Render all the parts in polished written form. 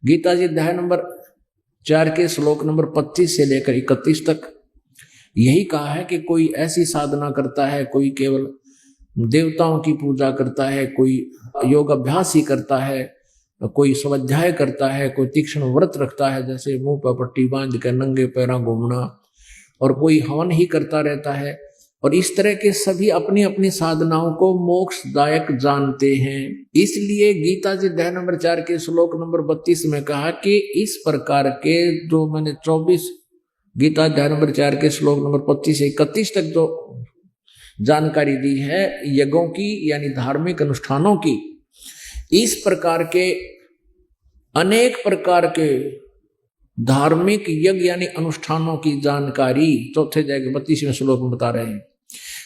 गीता जी अध्याय नंबर 4 के श्लोक नंबर 25 से लेकर 31 तक यही कहा है कि कोई ऐसी साधना करता है, कोई केवल देवताओं की पूजा करता है, कोई योग अभ्यास ही करता है, कोई स्वाध्याय करता है, कोई तीक्ष्ण व्रत रखता है जैसे मुंह पर पट्टी बांध कर नंगे पैरों घूमना, और कोई हवन ही करता रहता है। और इस तरह के सभी अपनी अपनी साधनाओं को मोक्षदायक जानते हैं। इसलिए गीता जी अध्याय नंबर 4 के श्लोक नंबर 32 में कहा कि इस प्रकार के जो मैंने 24 गीता अध्याय नंबर 4 के श्लोक नंबर 25 से 31 तक जो जानकारी दी है यज्ञों की यानी धार्मिक अनुष्ठानों की, इस प्रकार के अनेक प्रकार के धार्मिक यज्ञ यानी अनुष्ठानों की जानकारी चौथे अध्याय के 32वें श्लोक में बता रहे हैं।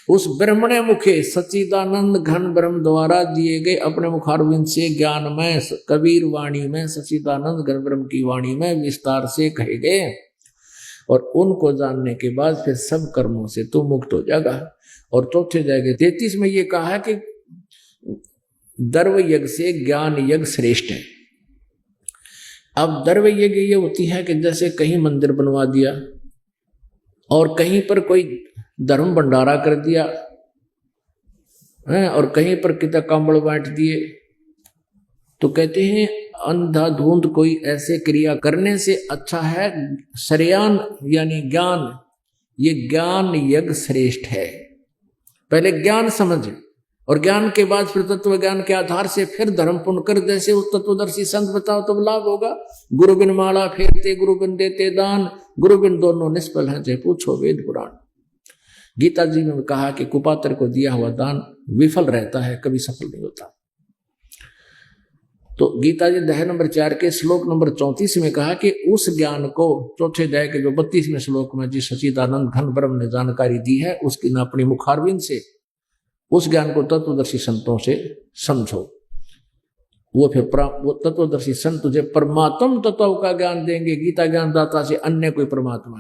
उस ब्रह्मणे मुखे सच्चिदानंद घन ब्रह्म द्वारा दिए गए अपने मुखारविंद से ज्ञानमय कबीर वाणी में सच्चिदानंद घन ब्रह्म की वाणी में विस्तार से कहे गए, और उनको जानने के बाद फिर सब कर्मों से तू मुक्त हो जाएगा। और चौथे अध्याय के 33 में ये कहा है कि दर्व यज्ञ से ज्ञान यज्ञ श्रेष्ठ है। अब दर्व यज्ञ ये होती है कि जैसे कहीं मंदिर बनवा दिया और कहीं पर कोई धर्म भंडारा कर दिया है और कहीं पर कितना कंबल बांट दिए, तो कहते हैं अंधाधुंध कोई ऐसे क्रिया करने से अच्छा है श्रेयान यानी ज्ञान, ये ज्ञान यज्ञ श्रेष्ठ है। पहले ज्ञान समझ और ज्ञान के बाद फिर तत्व ज्ञान के आधार से फिर धर्म पुण्य कर, जैसे उस तत्वदर्शी संत बताओ तब लाभ होगा। गुरु बिन माला फेरते गुरु बिन देते दान, गुरु बिन दोनों निष्फल हैं चाहे पूछो वेद पुराण। गीता जी में कहा कि कुपात्र को दिया हुआ दान विफल रहता है, कभी सफल नहीं होता। तो गीता जी अध्याय नंबर 4 के श्लोक नंबर 34 में कहा कि उस ज्ञान को चौथे अध्याय के जो 32वें श्लोक में जिस सच्चिदानंद घन ब्रह्म ने जानकारी दी है उसकी न अपनी मुखारविंद से उस ज्ञान को तत्वदर्शी संतों से समझो। वो फिर वो तत्वदर्शी संत तुझे परमात्म तत्व का ज्ञान देंगे। गीता ज्ञान दाता से अन्य कोई परमात्मा है।